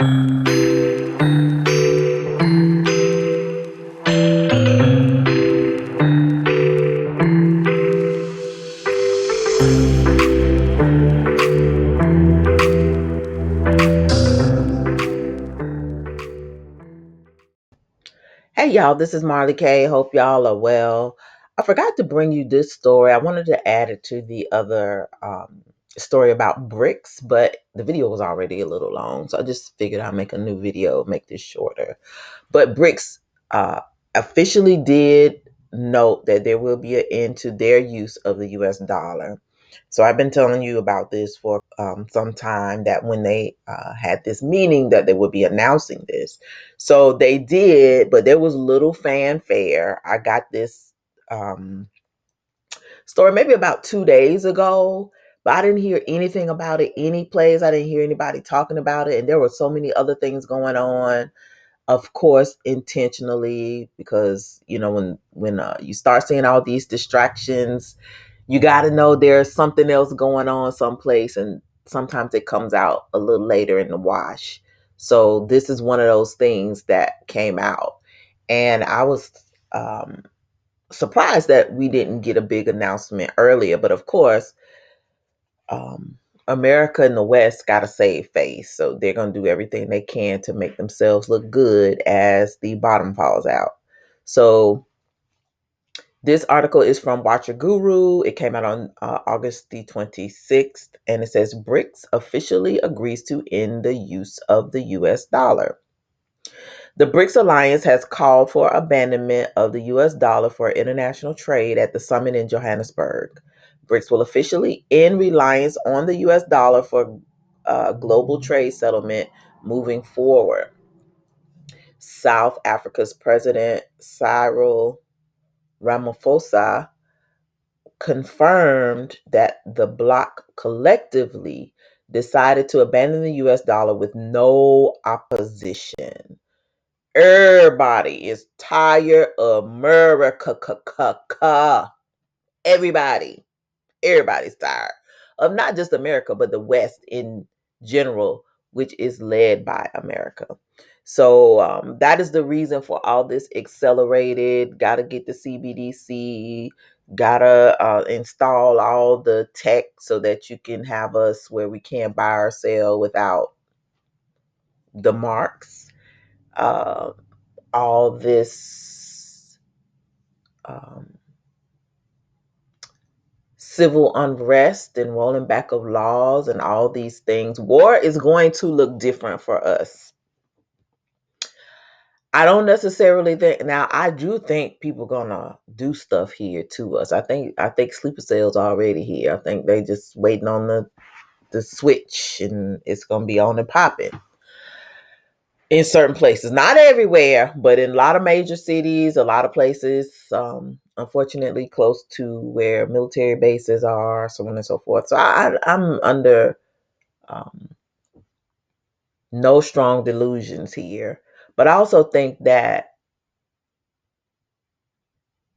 Hey y'all, this is Marley K. Hope y'all are well. I forgot to bring you this story. I wanted to add it to the other story about BRICS, but the video was already a little long, so I just figured I'd make a new video, make this shorter. But BRICS officially did note that there will be an end to their use of the US dollar. So I've been telling you about this for some time, that when they had this meeting that they would be announcing this. So they did, but there was little fanfare. I got this story maybe about 2 days ago, but I didn't hear anything about it any place. I didn't hear anybody talking about it. And there were so many other things going on, of course, intentionally, because when you start seeing all these distractions, you got to know there's something else going on someplace, and sometimes it comes out a little later in the wash. So this is one of those things that came out, and I was um, surprised that we didn't get a big announcement earlier. But of course, um, America and the West got to save face, so they're going to do everything they can to make themselves look good as the bottom falls out. So this article is from Watcher Guru. It came out on August the 26th, and it says BRICS officially agrees to end the use of the US dollar. The BRICS alliance has called for abandonment of the US dollar for international trade at the summit in Johannesburg. BRICS will officially end reliance on the US dollar for global trade settlement moving forward. South Africa's President Cyril Ramaphosa confirmed that the bloc collectively decided to abandon the US dollar with no opposition. Everybody is tired of America. Everybody. Everybody's tired of not just America, but the West in general, which is led by America. So that is the reason for all this accelerated. Got to get the CBDC, got to install all the tech so that you can have us where we can't buy or sell without the marks. Uh, all this um, civil unrest and rolling back of laws and all these things. War is going to look different for us. I don't necessarily think, now I do think people gonna do stuff here to us. I think sleeper cells already here. I think they just waiting on the switch, and it's gonna be on and popping in certain places. Not everywhere, but in a lot of major cities, a lot of places, unfortunately close to where military bases are, so on and so forth. So I'm under um, no strong delusions here. But I also think that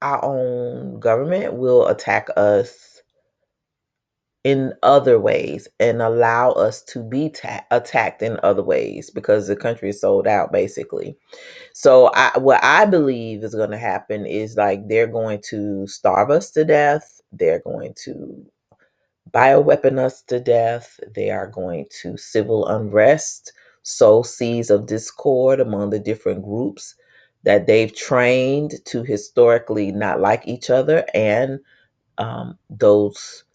our own government will attack us in other ways and allow us to be attacked in other ways, because the country is sold out basically. So what I believe is going to happen is, like, they're going to starve us to death. They're going to bioweapon us to death. They are going to civil unrest, sow seeds of discord among the different groups that they've trained to historically not like each other, and those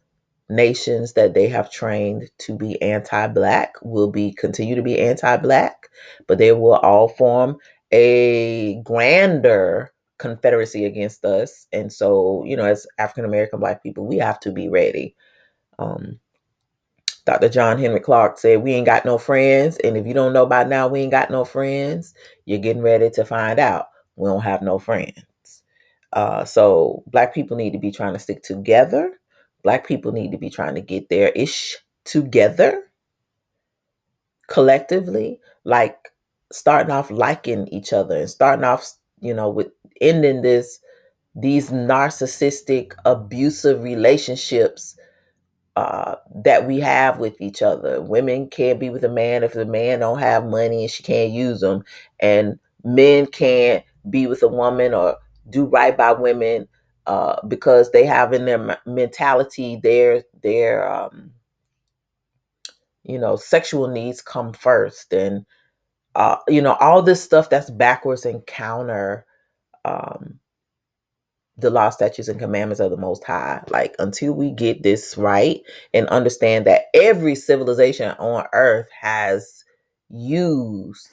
nations that they have trained to be anti-black will be continue to be anti-black, but they will all form a grander confederacy against us. And so, as African American black people, we have to be ready. um, Dr. John Henry Clark said, we ain't got no friends. And if you don't know by now we ain't got no friends, you're getting ready to find out we don't have no friends. So black people need to be trying to stick together. Black people need to be trying to get their ish together collectively, like starting off liking each other, and starting off, with ending these narcissistic, abusive relationships that we have with each other. Women can't be with a man if the man don't have money and she can't use them, and men can't be with a woman or do right by women because they have in their mentality their sexual needs come first, and all this stuff that's backwards and counter um, the law, statutes, and commandments of the Most High. Like, until we get this right and understand that every civilization on earth has used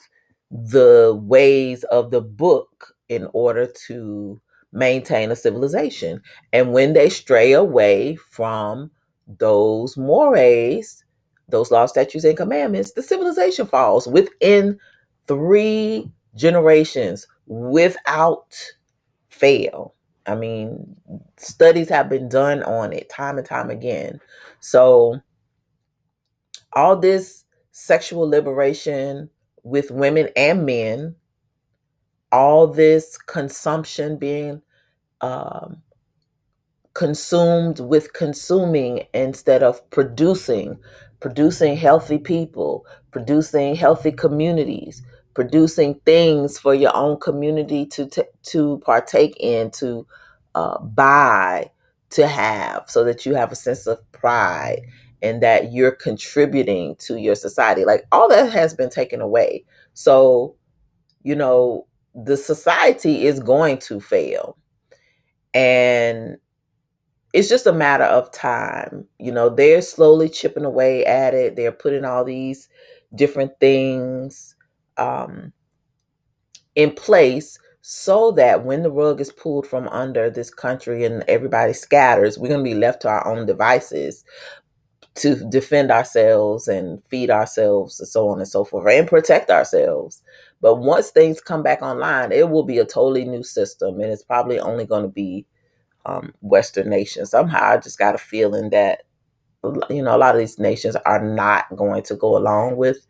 the ways of the book in order to maintain a civilization. And when they stray away from those mores, those laws, statutes, and commandments, the civilization falls within 3 generations without fail. I mean, studies have been done on it time and time again. So, all this sexual liberation with women and men, all this consumption being um, consumed with consuming instead of producing healthy people, producing healthy communities, producing things for your own community to partake in, to buy, to have, so that you have a sense of pride and that you're contributing to your society. Like, all that has been taken away. So, the society is going to fail. And it's just a matter of time. They're slowly chipping away at it. They're putting all these different things um, in place so that when the rug is pulled from under this country and everybody scatters, we're going to be left to our own devices to defend ourselves and feed ourselves and so on and so forth and protect ourselves. But once things come back online, it will be a totally new system, and it's probably only going to be Western nations. Somehow I just got a feeling that a lot of these nations are not going to go along with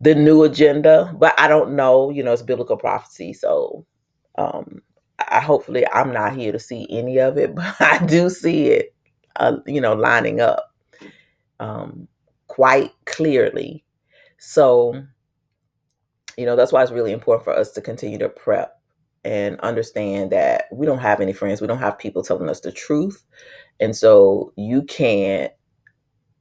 the new agenda. But I don't know. It's biblical prophecy, so hopefully I'm not here to see any of it, but I do see it, lining up um, quite clearly. So that's why it's really important for us to continue to prep and understand that we don't have any friends. We don't have people telling us the truth. And so you can't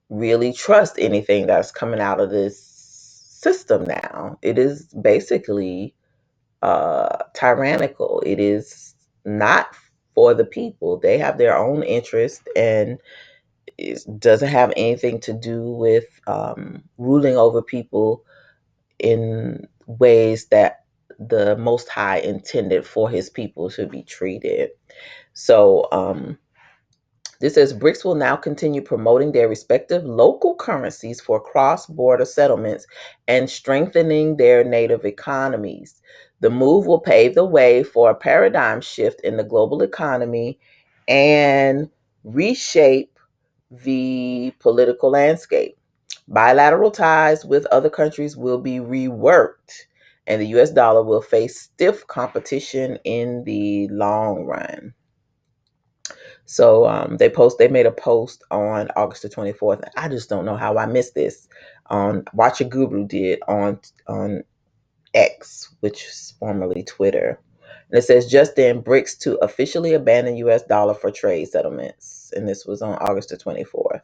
really trust anything that's coming out of this system now. It is basically tyrannical. It is not for the people. They have their own interest, and it doesn't have anything to do with ruling over people in ways that the Most High intended for his people to be treated. So, this says BRICS will now continue promoting their respective local currencies for cross border settlements and strengthening their native economies. The move will pave the way for a paradigm shift in the global economy and reshape the political landscape. Bilateral ties with other countries will be reworked, and the US dollar will face stiff competition in the long run. So they made a post on August the 24th. I just don't know how I missed this. Watch a Guru did on X, which is formerly Twitter. And it says just then BRICS to officially abandon US dollar for trade settlements. And this was on August the 24th.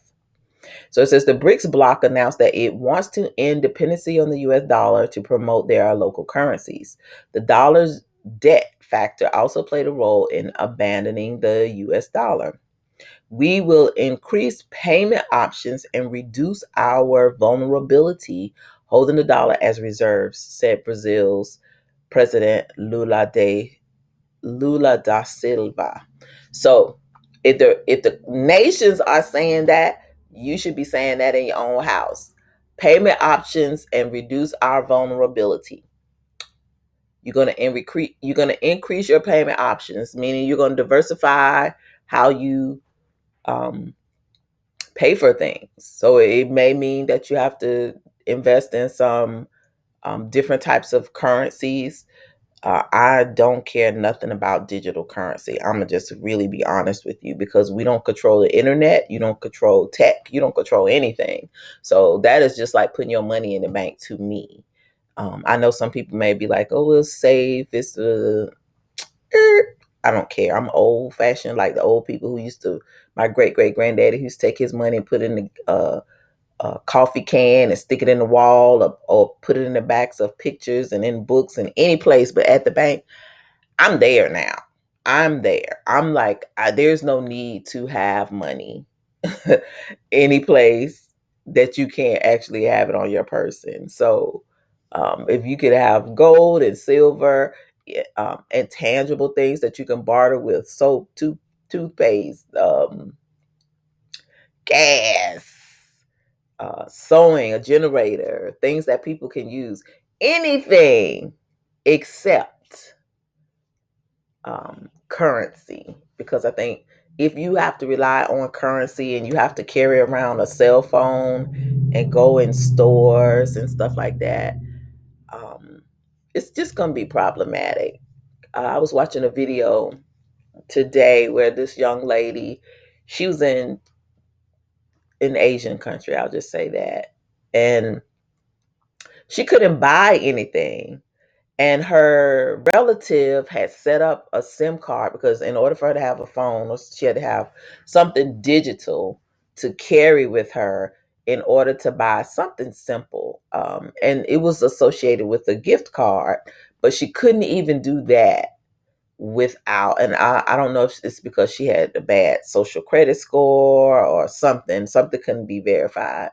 So it says the BRICS bloc announced that it wants to end dependency on the US dollar to promote their local currencies. The dollar's debt factor also played a role in abandoning the US dollar. We will increase payment options and reduce our vulnerability holding the dollar as reserves, said Brazil's President Lula da Silva. So if the nations are saying that, you should be saying that in your own house. Payment options and reduce our vulnerability. You're gonna increase your payment options, meaning you're gonna diversify how you um, pay for things. So it may mean that you have to invest in some different types of currencies I don't care nothing about digital currency. I'm gonna just really be honest with you, because we don't control the internet, you don't control tech, you don't control anything. So that is just like putting your money in the bank to me. I know some people may be like, "Oh, it's safe. It's I don't care. I'm old fashioned, like the old people who used to. My great great granddaddy who used to take his money and put it in the coffee can and stick it in the wall, or put it in the backs of pictures and in books and any place but at the bank. I'm there now. I'm there. I'm like, there's no need to have money any place that you can't actually have it on your person. So, if you could have gold and silver, and tangible things that you can barter with, soap, toothpaste, gas, sewing, a generator, things that people can use, anything except currency. Because I think if you have to rely on currency and you have to carry around a cell phone and go in stores and stuff like that, um, it's just going to be problematic. I was watching a video today where this young lady, she was in an Asian country, I'll just say that, and she couldn't buy anything, and her relative had set up a SIM card, because in order for her to have a phone, she had to have something digital to carry with her in order to buy something simple. And it was associated with a gift card, but she couldn't even do that without, and I don't know if it's because she had a bad social credit score or something couldn't be verified.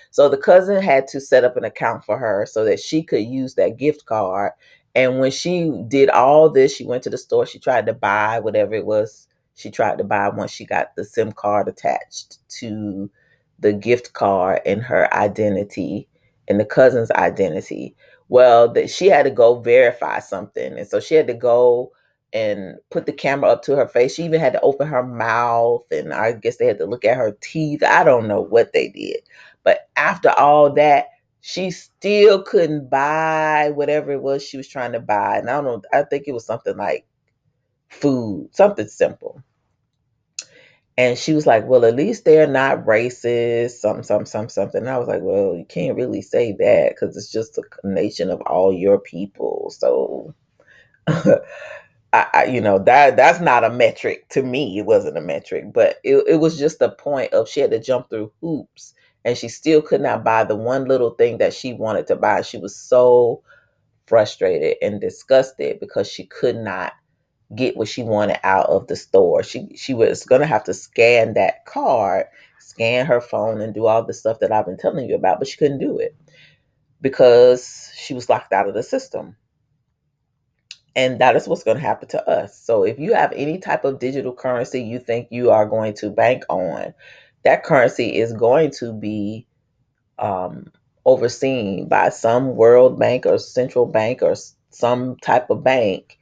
So the cousin had to set up an account for her so that she could use that gift card. And when she did all this, she went to the store, she tried to buy whatever it was she tried to buy once she got the SIM card attached to the gift card and her identity and the cousin's identity. Well, that she had to go verify something. And so she had to go and put the camera up to her face. She even had to open her mouth, and I guess they had to look at her teeth. I don't know what they did. But after all that, she still couldn't buy whatever it was she was trying to buy. And I don't know, I think it was something like food, something simple. And she was like, "Well, at least they're not racist, something." And I was like, "Well, you can't really say that because it's just a nation of all your people." So that's not a metric to me. It wasn't a metric, but it was just a point of she had to jump through hoops, and she still could not buy the one little thing that she wanted to buy. She was so frustrated and disgusted because she could not get what she wanted out of the store. She was gonna have to scan that card, scan her phone, and do all the stuff that I've been telling you about, but she couldn't do it because she was locked out of the system. And that is what's going to happen to us. So if you have any type of digital currency you think you are going to bank on, that currency is going to be um, overseen by some world bank or central bank or some type of bank,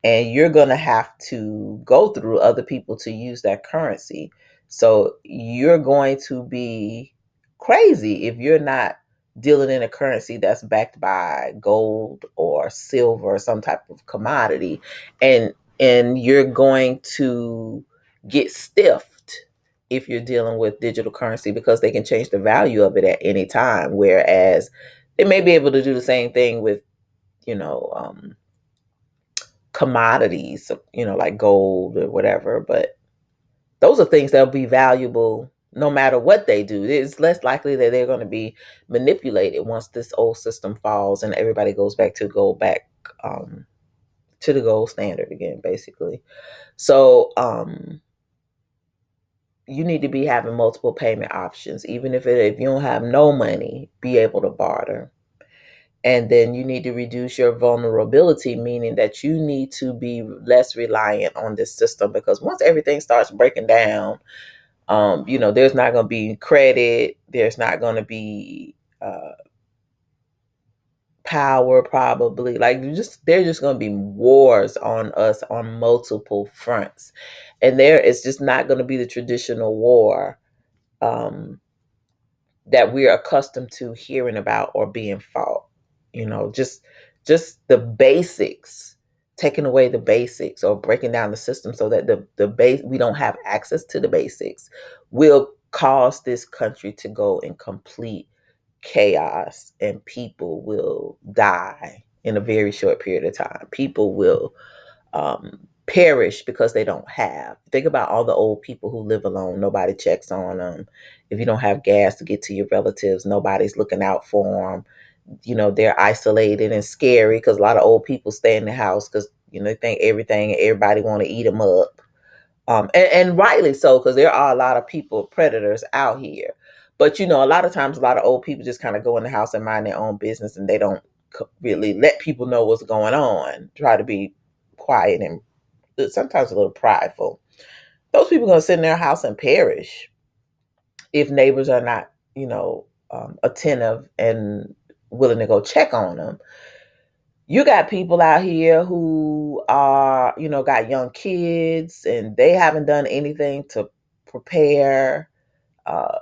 and you're going to have to go through other people to use that currency. So you're going to be crazy if you're not dealing in a currency that's backed by gold or silver or some type of commodity, and you're going to get stiffed if you're dealing with digital currency, because they can change the value of it at any time. Whereas they may be able to do the same thing with, you know, commodities, like gold or whatever. But those are things that'll be valuable no matter what they do. It's less likely that they're going to be manipulated once this old system falls and everybody goes back to um, to the gold standard again, basically. So, you need to be having multiple payment options, even if you don't have no money, be able to barter. And then you need to reduce your vulnerability, meaning that you need to be less reliant on this system, because once everything starts breaking down, there's not going to be credit, there's not going to be power, probably. Like, there's just going to be wars on us on multiple fronts, and there is just not going to be the traditional war. That we're accustomed to hearing about or being fought. Just the basics. taking away the basics or breaking down the system so that the base we don't have access to the basics will cause this country to go in complete chaos, and people will die in a very short period of time. People will perish because they don't have. Think about all the old people who live alone. Nobody checks on them. If you don't have gas to get to your relatives, nobody's looking out for them. They're isolated and scary because a lot of old people stay in the house because they think everything and everybody want to eat them up. And rightly so, because there are a lot of people predators out here. But a lot of times, a lot of old people just kind of go in the house and mind their own business, and they don't really let people know what's going on. Try to be quiet and sometimes a little prideful. Those people are going to sit in their house and perish if neighbors are not, attentive and willing to go check on them. You got people out here who are, got young kids and they haven't done anything to prepare uh,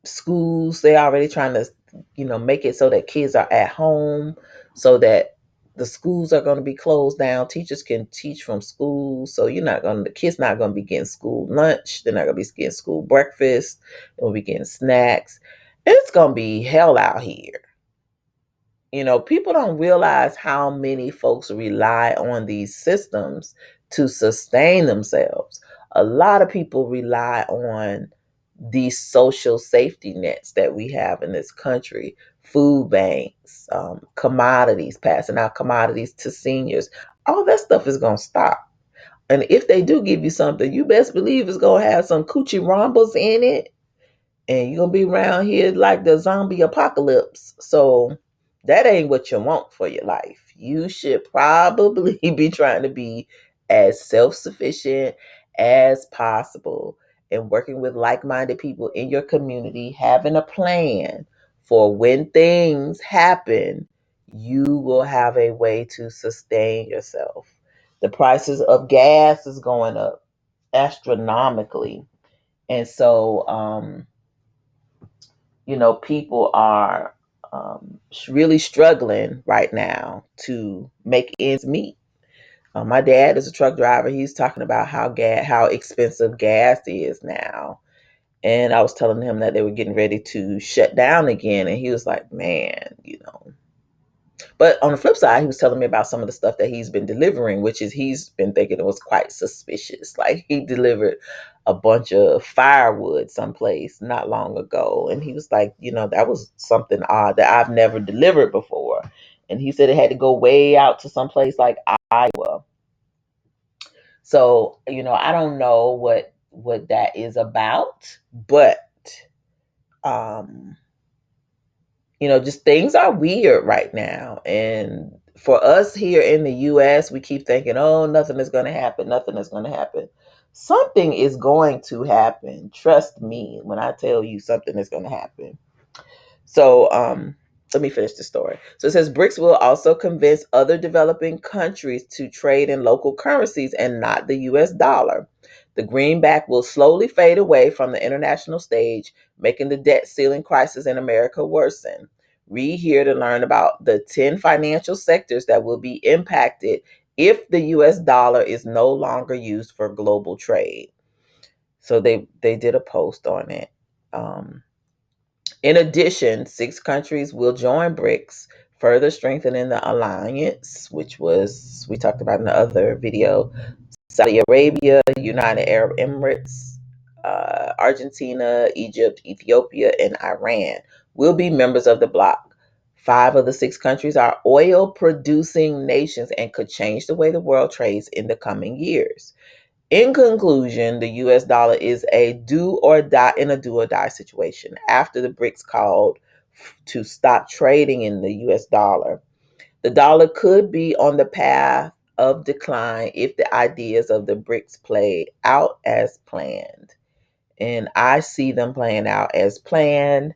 schools. They're already trying to, make it so that kids are at home so that the schools are going to be closed down. Teachers can teach from school. So the kids not going to be getting school lunch. They're not going to be getting school breakfast. They'll be getting snacks. It's going to be hell out here. People don't realize how many folks rely on these systems to sustain themselves. A lot of people rely on these social safety nets that we have in this country, food banks, commodities, passing out commodities to seniors. All that stuff is going to stop. And if they do give you something, you best believe it's going to have some coochie rumbles in it, and you're gonna be around here like the zombie apocalypse. So that ain't what you want for your life. You should probably be trying to be as self-sufficient as possible and working with like-minded people in your community, having a plan for when things happen, you will have a way to sustain yourself. The prices of gas is going up astronomically. And so people are really struggling right now to make ends meet. My dad is a truck driver. He's talking about how expensive gas is now, and I was telling him that they were getting ready to shut down again, and he was like, "Man." But on the flip side, he was telling me about some of the stuff that he's been delivering, which is he's been thinking it was quite suspicious. Like he delivered a bunch of firewood someplace not long ago. And he was like, that was something odd that I've never delivered before. And he said it had to go way out to someplace like Iowa. So, I don't know what that is about, but um just things are weird right now. And for us here in the US, we keep thinking, oh, nothing is going to happen. Nothing is going to happen. Something is going to happen. Trust me when I tell you something is going to happen. So, let me finish the story. So it says BRICS will also convince other developing countries to trade in local currencies and not the US dollar. The greenback will slowly fade away from the international stage, making the debt ceiling crisis in America worsen. Read here to learn about the 10 financial sectors that will be impacted if the US dollar is no longer used for global trade. So they did a post on it. In addition, 6 countries will join BRICS, further strengthening the alliance, which we talked about in the other video. Saudi Arabia, United Arab Emirates, Argentina, Egypt, Ethiopia, and Iran will be members of the bloc. 5 of the 6 countries are oil producing nations and could change the way the world trades in the coming years. In conclusion, the US dollar is a do or die situation after the BRICS called to stop trading in the US dollar. The dollar could be on the path of decline if the ideas of the BRICS play out as planned. And I see them playing out as planned.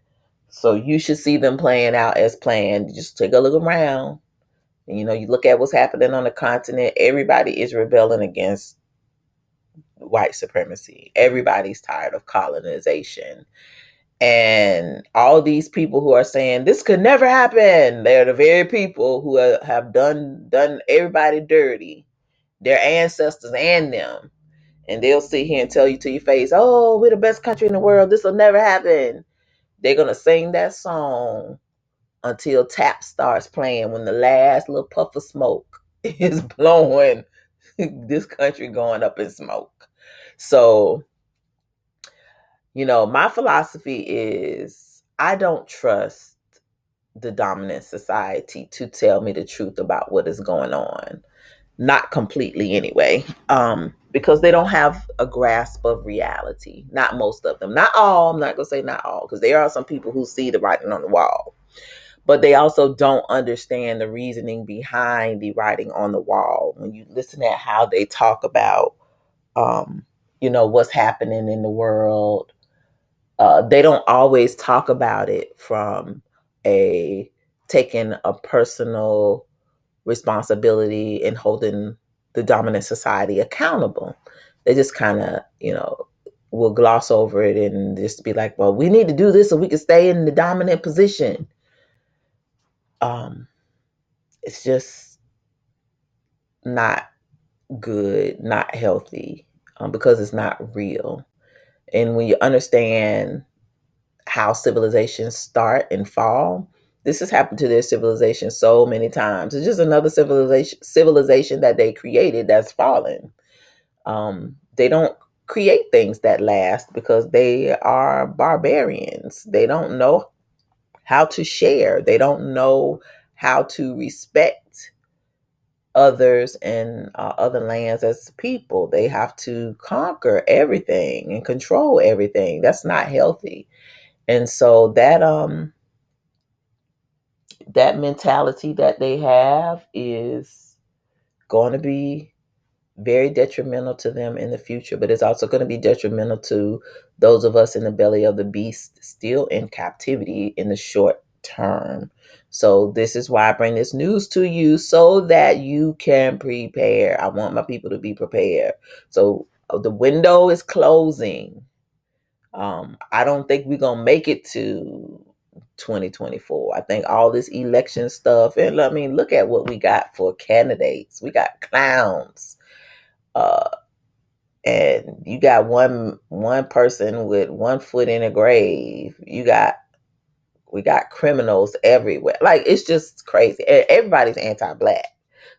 So you should see them playing out as planned. Just take a look around. And, you look at what's happening on the continent. Everybody is rebelling against white supremacy. Everybody's tired of colonization. And all these people who are saying this could never happen, they're the very people who have done everybody dirty, their ancestors and them. And they'll sit here and tell you to your face, oh, we're the best country in the world, this will never happen. They're going to sing that song until tap starts playing, when the last little puff of smoke is blowing, this country going up in smoke. So, my philosophy is I don't trust the dominant society to tell me the truth about what is going on. Not completely anyway, because they don't have a grasp of reality. Not most of them. Not all. I'm not going to say not all, because there are some people who see the writing on the wall. But they also don't understand the reasoning behind the writing on the wall. When you listen at how they talk about, what's happening in the world, they don't always talk about it from a taking a personal responsibility and holding the dominant society accountable. They just kind of, will gloss over it and just be like, well, we need to do this so we can stay in the dominant position. It's just not good, not healthy, because it's not real. And when you understand how civilizations start and fall, this has happened to their civilization so many times. It's just another civilization that they created that's fallen. They don't create things that last because they are barbarians. They don't know how to share. They don't know how to respect others and other lands as people. They have to conquer everything and control everything. That's not healthy. And so that mentality that they have is going to be very detrimental to them in the future, but it's also going to be detrimental to those of us in the belly of the beast still in captivity in the short term. So this is why I bring this news to you, so that you can prepare. I want my people to be prepared. So the window is closing. I don't think we're gonna make it to 2024. I think all this election stuff, and I mean, look at what we got for candidates. We got clowns, uh, and you got one person with one foot in a grave. We got criminals everywhere. Like, it's just crazy. Everybody's anti-black.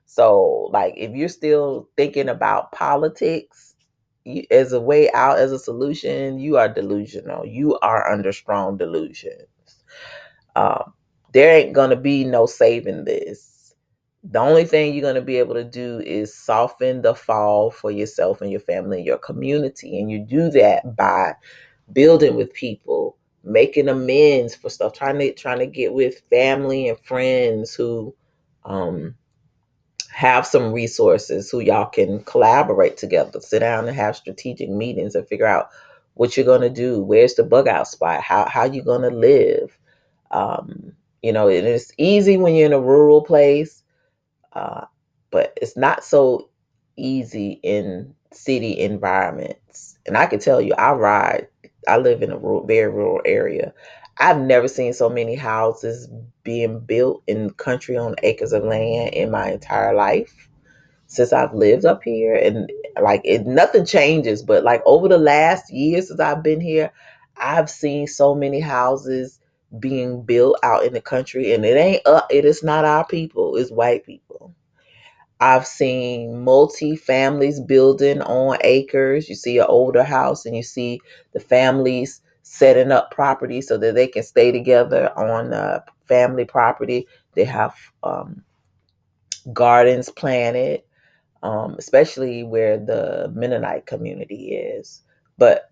So, like, if you're still thinking about politics as a way out, as a solution, you are delusional. You are under strong delusions. Um, there ain't gonna be no saving this. The only thing you're gonna be able to do is soften the fall for yourself and your family and your community, and you do that by building with people, making amends for stuff, trying to get with family and friends who um, have some resources, who y'all can collaborate together, sit down and have strategic meetings and figure out what you're gonna do. Where's the bug out spot? How you gonna live? And it's easy when you're in a rural place, uh, but it's not so easy in city environments. And I can tell you, I live in a very rural area. I've never seen so many houses being built in country on acres of land in my entire life since I've lived up here. And like, nothing changes, but like over the last year since I've been here, I've seen so many houses being built out in the country, and it is not our people, it's white people. I've seen multi families building on acres. You see an older house and you see the families setting up property so that they can stay together on family property. They have gardens planted, especially where the Mennonite community is. But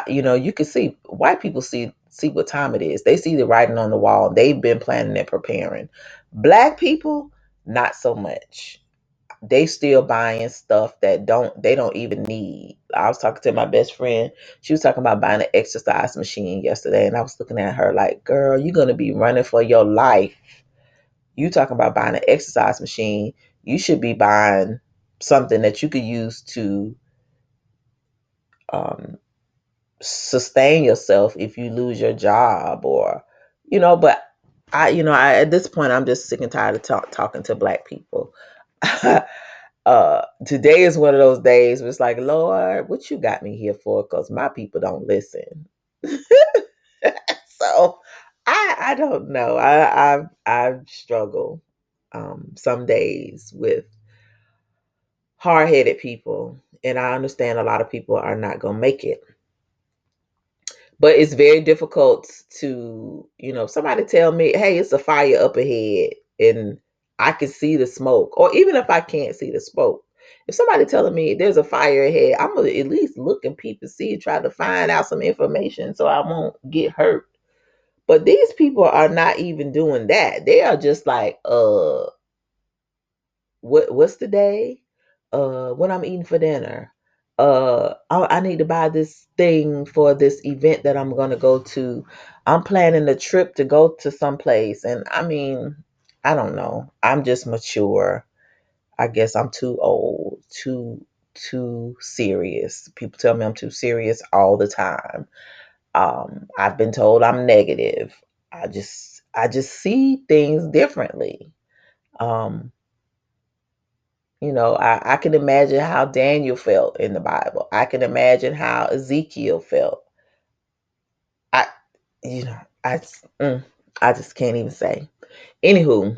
you can see white people see what time it is. They see the writing on the wall. They've been planning and preparing. Black people, not so much. They still buying stuff that they don't even need. I was talking to my best friend. She was talking about buying an exercise machine yesterday, and I was looking at her like, "Girl, you're gonna be running for your life. You talking about buying an exercise machine? You should be buying something that you could use to um, sustain yourself if you lose your job, or but I at this point I'm just sick and tired of talking to black people. Today is one of those days where it's like, Lord, what you got me here for? Because my people don't listen. So I don't know. I struggle some days with hard headed people, and I understand a lot of people are not gonna make it. But it's very difficult to, somebody tell me, hey, it's a fire up ahead and I can see the smoke. Or even if I can't see the smoke, if somebody telling me there's a fire ahead, I'm gonna at least look and peep and see, try to find out some information so I won't get hurt. But these people are not even doing that. They are just like, what's the day? What I'm eating for dinner. I need to buy this thing for this event that I'm gonna go to. I'm planning a trip to go to some place, and I mean, I don't know. I'm just mature. I guess I'm too old, too serious. People tell me I'm too serious all the time. I've been told I'm negative. I just see things differently. Um, I can imagine how Daniel felt in the Bible. I can imagine how Ezekiel felt. I, you know, I just can't even say. Anywho,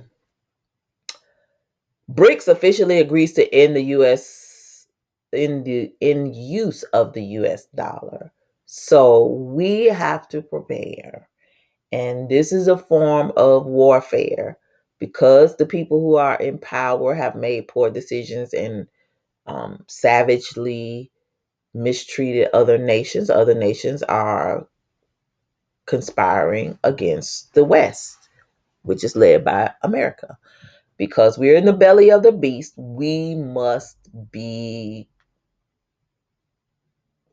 BRICS officially agrees to end the U.S. in use of the U.S. dollar. So we have to prepare, and this is a form of warfare because the people who are in power have made poor decisions and savagely mistreated other nations. Other nations are conspiring against the West, which is led by America. Because we're in the belly of the beast, we must be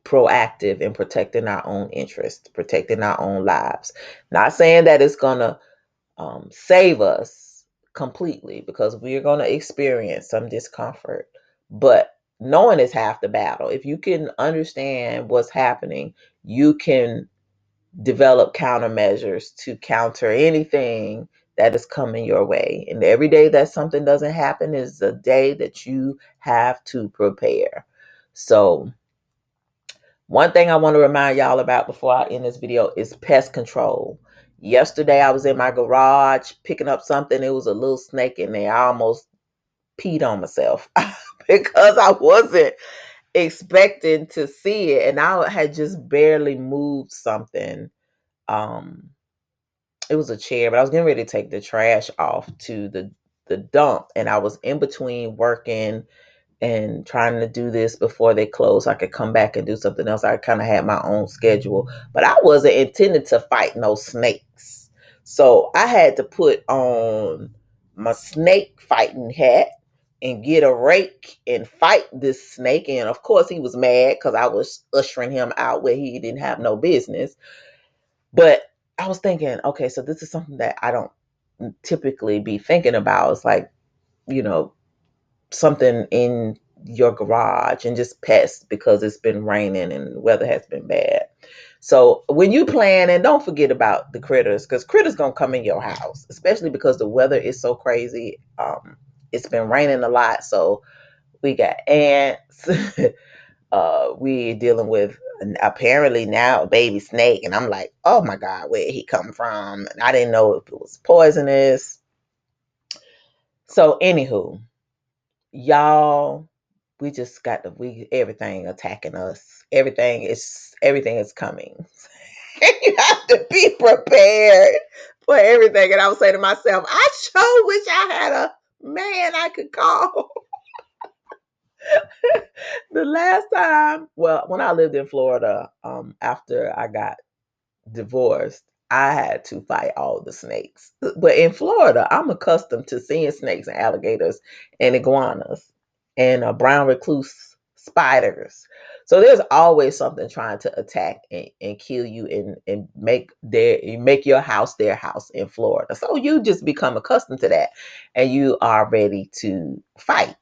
proactive in protecting our own interests, protecting our own lives. Not saying that it's going to save us completely, because we're going to experience some discomfort. But knowing is half the battle. If you can understand what's happening, you can develop countermeasures to counter anything that is coming your way. And every day that something doesn't happen is a day that you have to prepare. So, one thing I want to remind y'all about before I end this video is pest control. Yesterday, I was in my garage picking up something. It was a little snake in there. I almost peed on myself because I wasn't expecting to see it. And I had just barely moved something. Um, it was a chair, but I was getting ready to take the trash off to the dump. And I was in between working and trying to do this before they close so I could come back and do something else. I kind of had my own schedule, but I wasn't intended to fight no snakes. So I had to put on my snake fighting hat and get a rake and fight this snake. And of course, he was mad because I was ushering him out where he didn't have no business. But I was thinking, okay, so this is something that I don't typically be thinking about. It's like, you know, something in your garage and just pests because it's been raining and the weather has been bad. So when you plan, and don't forget about the critters, because critters gonna come in your house, especially because the weather is so crazy. It's been raining a lot, so we got ants. We dealing with apparently now a baby snake, and I'm like, oh my god, where he come from? And I didn't know if it was poisonous. So anywho, y'all, we just got we everything attacking us. Everything is coming. You have to be prepared for everything. And I was saying to myself, I sure wish I had a man I could call. The last time, well, when I lived in Florida, after I got divorced, I had to fight all the snakes. But in Florida, I'm accustomed to seeing snakes and alligators and iguanas and brown recluse spiders. So there's always something trying to attack and kill you and make your house their house in Florida. So you just become accustomed to that and you are ready to fight.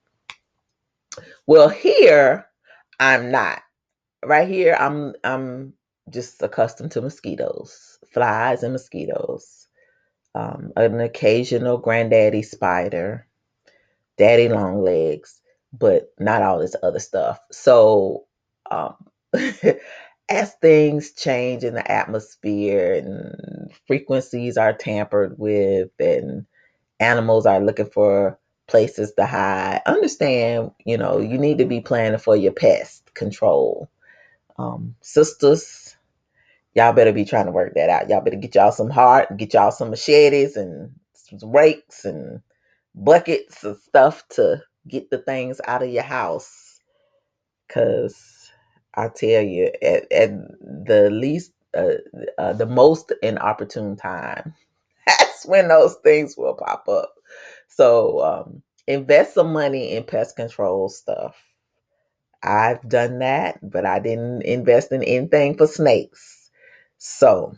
Well, here I'm not. Right here, I'm just accustomed to mosquitoes, flies and mosquitoes. An occasional granddaddy spider, daddy long legs, but not all this other stuff. So, um, as things change in the atmosphere and frequencies are tampered with and animals are looking for places to hide, understand, you need to be planning for your pest control. Sisters, y'all better be trying to work that out. Y'all better get y'all some machetes and some rakes and buckets and stuff to get the things out of your house. Cause I tell you, at the least, the most inopportune time, that's when those things will pop up. So invest some money in pest control stuff. I've done that, but I didn't invest in anything for snakes. So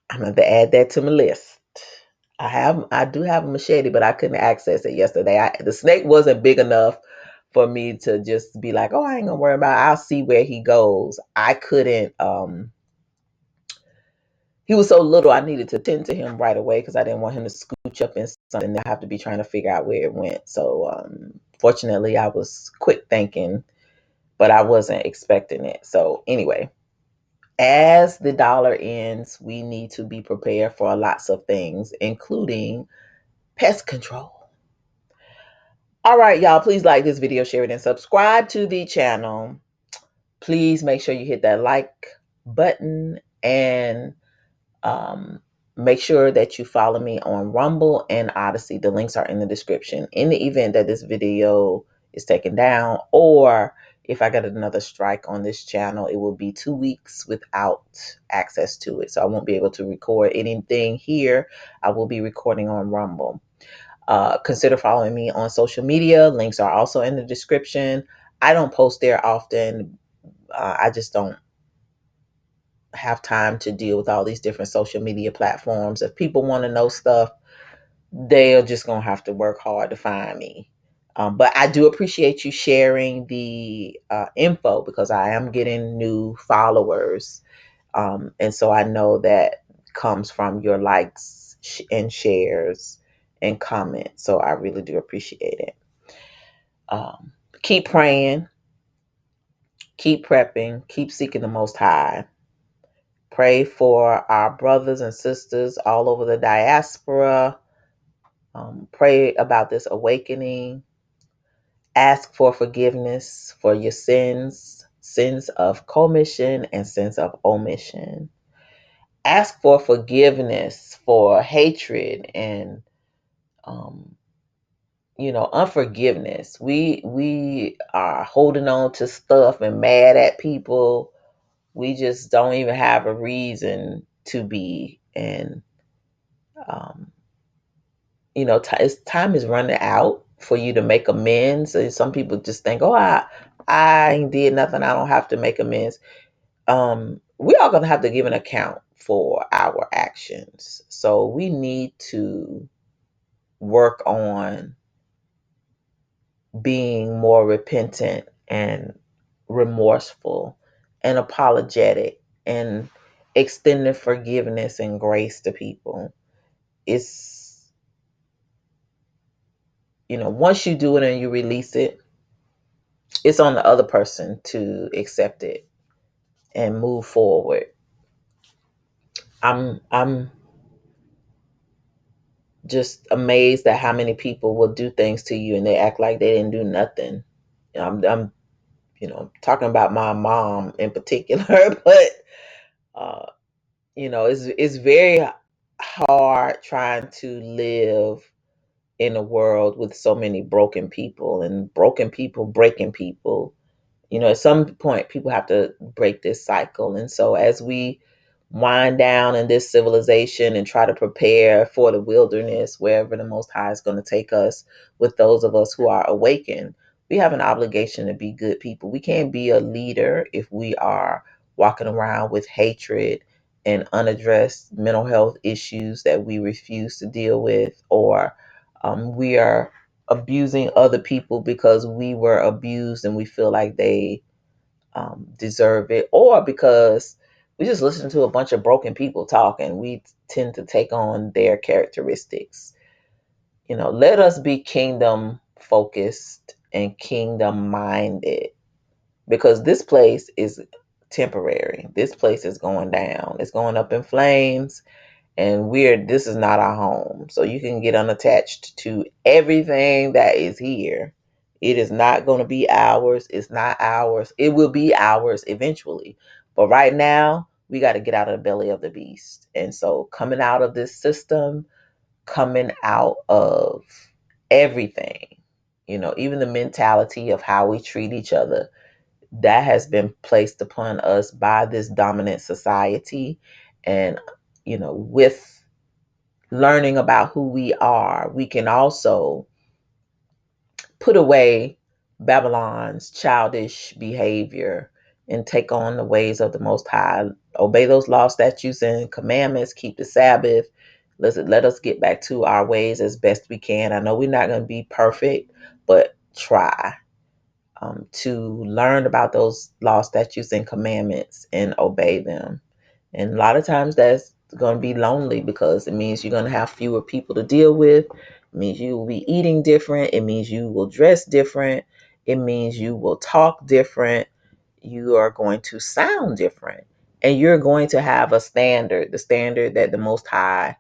I'm going to add that to my list. I do have a machete, but I couldn't access it yesterday. The snake wasn't big enough for me to just be like, oh, I ain't gonna worry about it. I'll see where he goes. I couldn't. He was so little. I needed to tend to him right away because I didn't want him to scooch up in something and have to be trying to figure out where it went. So fortunately, I was quick thinking, but I wasn't expecting it. So anyway, as the dollar ends, we need to be prepared for lots of things, including pest control. All right, y'all, please like this video, share it, and subscribe to the channel. Please make sure you hit that like button and um, make sure that you follow me on Rumble and Odyssey. The links are in the description. In the event that this video is taken down, or if I get another strike on this channel, it will be 2 weeks without access to it. So I won't be able to record anything here. I will be recording on Rumble. Consider following me on social media. Links are also in the description. I don't post there often. I just don't have time to deal with all these different social media platforms. If people want to know stuff, they're just going to have to work hard to find me. But I do appreciate you sharing the info because I am getting new followers. And so I know that comes from your likes and shares and comments. So I really do appreciate it. Um, keep praying, keep prepping, keep seeking the Most High. Pray for our brothers and sisters all over the diaspora. Pray about this awakening. Ask for forgiveness for your sins of commission and sins of omission. Ask for forgiveness for hatred and um, unforgiveness. We are holding on to stuff and mad at people. We just don't even have a reason to be. And time is running out for you to make amends. And some people just think, oh, I ain't did nothing. I don't have to make amends. We are going to have to give an account for our actions. So we need to work on being more repentant and remorseful and apologetic and extending forgiveness and grace to people. It's, once you do it and you release it, it's on the other person to accept it and move forward. I'm just amazed at how many people will do things to you and they act like they didn't do nothing. I'm talking about my mom in particular, but uh, it's very hard trying to live in a world with so many broken people and broken people breaking people. At some point, people have to break this cycle. And so, as we wind down in this civilization and try to prepare for the wilderness, wherever the Most High is going to take us, with those of us who are awakened, we have an obligation to be good people. We can't be a leader if we are walking around with hatred and unaddressed mental health issues that we refuse to deal with, or we are abusing other people because we were abused and we feel like they deserve it, or because we just listen to a bunch of broken people talk and we tend to take on their characteristics. Let us be kingdom focused and kingdom minded, because this place is temporary. This place is going down. It's going up in flames, and this is not our home. So you can get unattached to everything that is here. It is not going to be ours. It's not ours. It will be ours eventually. But right now, we got to get out of the belly of the beast. And so coming out of this system, coming out of everything, even the mentality of how we treat each other, that has been placed upon us by this dominant society. And, with learning about who we are, we can also put away Babylon's childish behavior and take on the ways of the Most High. Obey those laws, statutes, and commandments. Keep the Sabbath. Let us get back to our ways as best we can. I know we're not going to be perfect, but try to learn about those laws, statutes, and commandments and obey them. And a lot of times that's going to be lonely, because it means you're going to have fewer people to deal with. It means you will be eating different. It means you will dress different. It means you will talk different. You are going to sound different. And you're going to have a standard, the standard that the Most High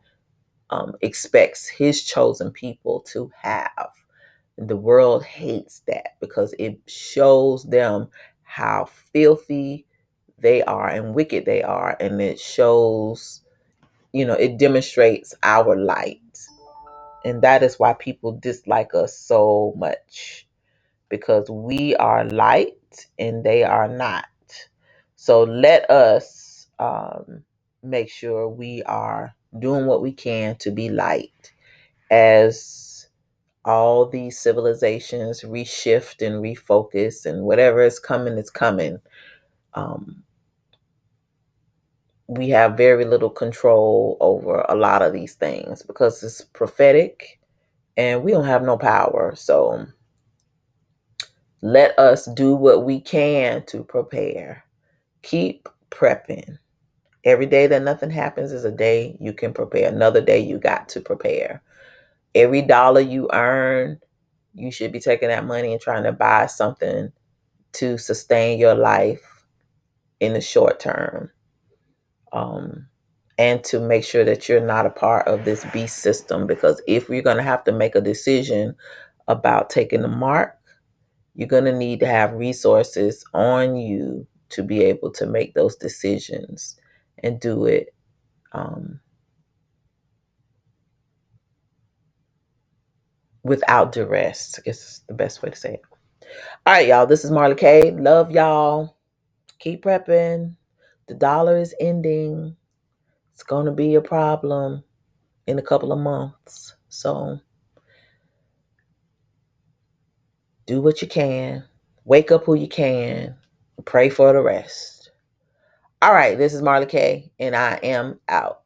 expects his chosen people to have. The world hates that because it shows them how filthy they are and wicked they are. And it shows, it demonstrates our light. And that is why people dislike us so much, because we are light and they are not. So let us make sure we are doing what we can to be light, as all these civilizations reshift and refocus, and whatever is coming is coming. Um, we have very little control over a lot of these things because it's prophetic and we don't have no power. So let us do what we can to prepare. Keep prepping. Every day that nothing happens is a day you can prepare. Another day you got to prepare. Every dollar you earn, you should be taking that money and trying to buy something to sustain your life in the short term, um, and to make sure that you're not a part of this beast system. Because if you're going to have to make a decision about taking the mark, you're going to need to have resources on you to be able to make those decisions and do it without duress. I guess is the best way to say it. All right, y'all. This is Marla K. Love y'all. Keep prepping. The dollar is ending. It's going to be a problem in a couple of months. So do what you can. Wake up who you can. Pray for the rest. All right, this is Marla K, and I am out.